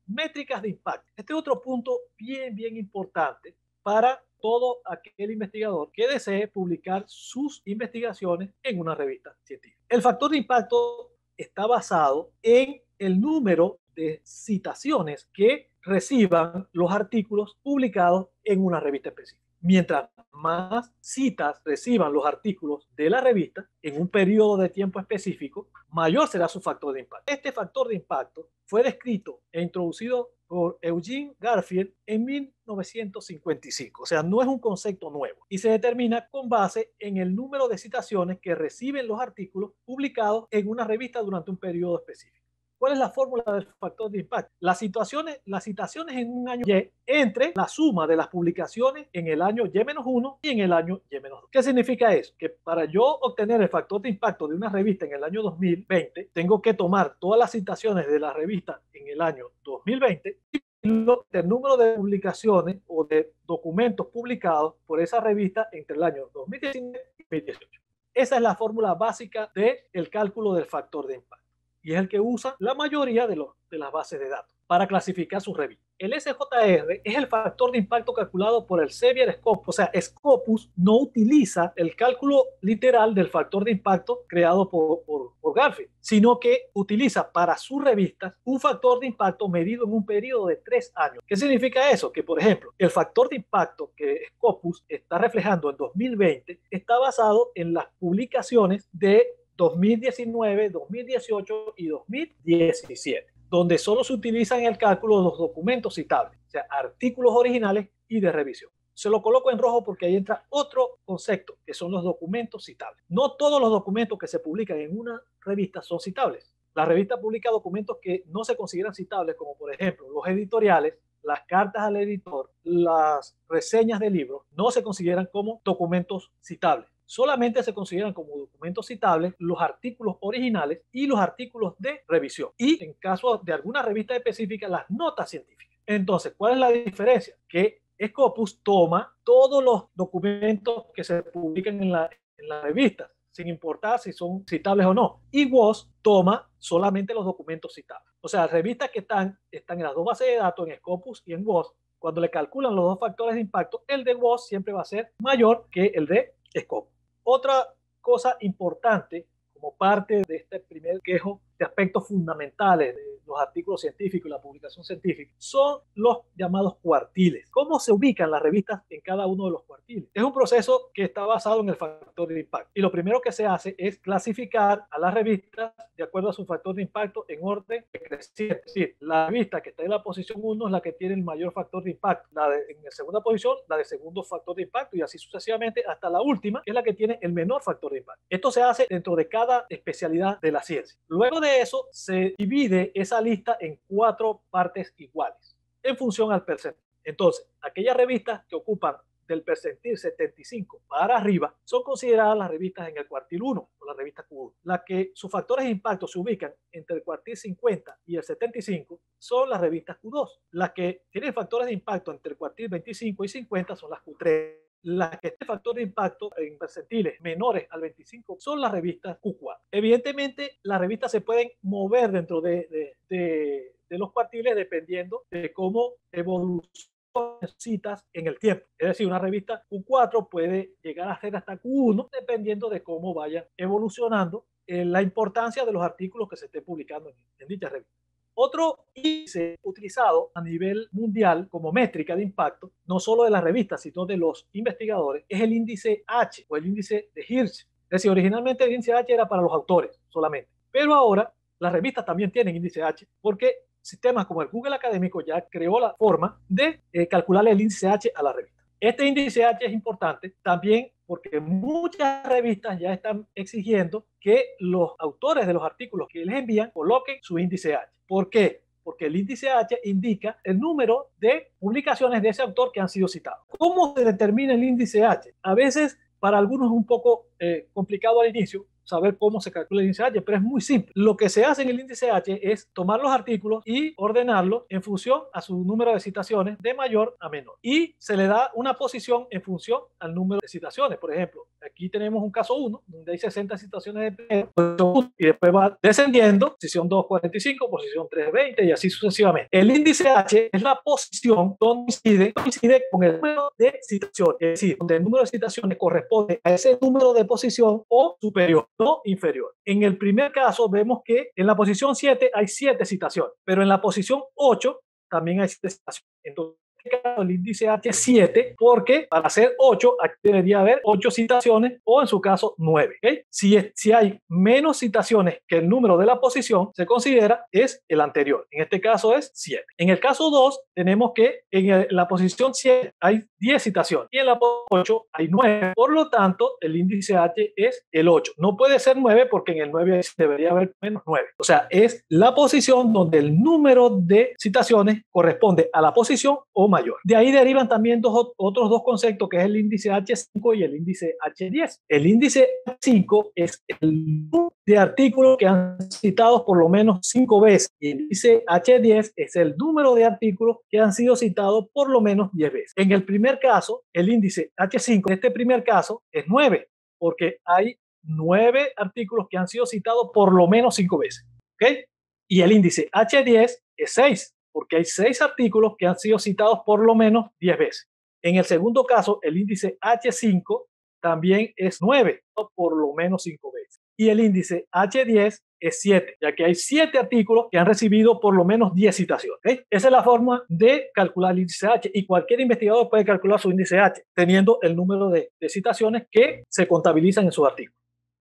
Métricas de impacto. Este es otro punto bien importante para todo aquel investigador que desee publicar sus investigaciones en una revista científica. El factor de impacto está basado en el número de citaciones que reciban los artículos publicados en una revista específica. Mientras más citas reciban los artículos de la revista en un periodo de tiempo específico, mayor será su factor de impacto. Este factor de impacto fue descrito e introducido por Eugene Garfield en 1955. O sea, no es un concepto nuevo y se determina con base en el número de citaciones que reciben los artículos publicados en una revista durante un periodo específico. ¿Cuál es la fórmula del factor de impacto? Las citaciones en un año Y entre la suma de las publicaciones en el año Y-1 y en el año Y-2. ¿Qué significa eso? Que para yo obtener el factor de impacto de una revista en el año 2020, tengo que tomar todas las citaciones de la revista en el año 2020 y el número de publicaciones o de documentos publicados por esa revista entre el año 2019 y 2018. Esa es la fórmula básica del cálculo del factor de impacto. Y es el que usa la mayoría de las bases de datos para clasificar sus revistas. El SJR es el factor de impacto calculado por el Xavier Scopus. O sea, Scopus no utiliza el cálculo literal del factor de impacto creado por Garfield, sino que utiliza para sus revistas un factor de impacto medido en un periodo de 3 años. ¿Qué significa eso? Que, por ejemplo, el factor de impacto que Scopus está reflejando en 2020 está basado en las publicaciones de 2019, 2018 y 2017, donde solo se utiliza en el cálculo de los documentos citables, o sea, artículos originales y de revisión. Se lo coloco en rojo porque ahí entra otro concepto, que son los documentos citables. No todos los documentos que se publican en una revista son citables. La revista publica documentos que no se consideran citables, como por ejemplo los editoriales, las cartas al editor, las reseñas de libros, no se consideran como documentos citables. Solamente se consideran como documentos citables los artículos originales y los artículos de revisión. Y en caso de alguna revista específica, las notas científicas. Entonces, ¿cuál es la diferencia? Que Scopus toma todos los documentos que se publican en la revista, sin importar si son citables o no. Y WOS toma solamente los documentos citables. O sea, revistas que están en las dos bases de datos, en Scopus y en WOS, cuando le calculan los dos factores de impacto, el de WOS siempre va a ser mayor que el de Scopus. Otra cosa importante como parte de este primer quejo de aspectos fundamentales de los artículos científicos y la publicación científica son los llamados cuartiles. ¿Cómo se ubican las revistas en cada uno de los cuartiles? Es un proceso que está basado en el factor de impacto y lo primero que se hace es clasificar a las revistas de acuerdo a su factor de impacto en orden decreciente. Es decir, la revista que está en la posición 1 es la que tiene el mayor factor de impacto, en la segunda posición la de segundo factor de impacto y así sucesivamente hasta la última, que es la que tiene el menor factor de impacto. Esto se hace dentro de cada especialidad de la ciencia. Luego de eso se divide esa lista en 4 partes iguales en función al percentil. Entonces, aquellas revistas que ocupan del percentil 75 para arriba son consideradas las revistas en el cuartil 1 o la revista Q1. Las que sus factores de impacto se ubican entre el cuartil 50 y el 75 son las revistas Q2. Las que tienen factores de impacto entre el cuartil 25 y 50 son las Q3. Las que tienen factor de impacto en percentiles menores al 25 son las revistas Q4. Evidentemente, las revistas se pueden mover dentro de los cuartiles dependiendo de cómo evolucionan citas en el tiempo. Es decir, una revista Q4 puede llegar a ser hasta Q1 dependiendo de cómo vaya evolucionando la importancia de los artículos que se estén publicando en dicha revista. Otro índice utilizado a nivel mundial como métrica de impacto, no solo de las revistas, sino de los investigadores, es el índice H o el índice de Hirsch. Es decir, originalmente el índice H era para los autores solamente, pero ahora las revistas también tienen índice H porque sistemas como el Google Académico ya creó la forma de calcularle el índice H a la revista. Este índice H es importante también porque muchas revistas ya están exigiendo que los autores de los artículos que les envían coloquen su índice H. ¿Por qué? Porque el índice H indica el número de publicaciones de ese autor que han sido citadas. ¿Cómo se determina el índice H? A veces para algunos es un poco complicado al inicio, saber cómo se calcula el índice H, pero es muy simple. Lo que se hace en el índice H es tomar los artículos y ordenarlos en función a su número de citaciones de mayor a menor. Y se le da una posición en función al número de citaciones. Por ejemplo, aquí tenemos un caso 1, donde hay 60 citaciones de primero, y después va descendiendo, posición 245, posición 320 y así sucesivamente. El índice H es la posición donde coincide con el número de citaciones, es decir, donde el número de citaciones corresponde a ese número de posición o superior, no inferior. En el primer caso vemos que en la posición 7 hay 7 citaciones, pero en la posición 8 también hay 7 citaciones. Entonces, el índice H7 porque para hacer 8 aquí debería haber 8 citaciones o en su caso 9. ¿Okay? Si hay menos citaciones que el número de la posición, se considera es el anterior. En este caso es 7. En el caso 2 tenemos que en la posición 7 hay 10 citaciones y en la 8 hay 9. Por lo tanto, el índice H es el 8. No puede ser 9 porque en el 9 debería haber menos 9. O sea, es la posición donde el número de citaciones corresponde a la posición o mayor. De ahí derivan también otros dos conceptos, que es el índice H5 y el índice H10. El índice H5 es el número de artículos que han citado por lo menos 5 veces y el índice H10 es el número de artículos que han sido citados por lo menos 10 veces. En el primer caso, el índice H5 en este primer caso es 9 porque hay 9 artículos que han sido citados por lo menos 5 veces. ¿Okay? Y el índice H10 es 6 porque hay 6 artículos que han sido citados por lo menos 10 veces. En el segundo caso, el índice H5 también es 9, por lo menos 5 veces. Y el índice H10 es 7, ya que hay 7 artículos que han recibido por lo menos 10 citaciones. ¿Okay? Esa es la forma de calcular el índice H y cualquier investigador puede calcular su índice H teniendo el número de citaciones que se contabilizan en sus artículos.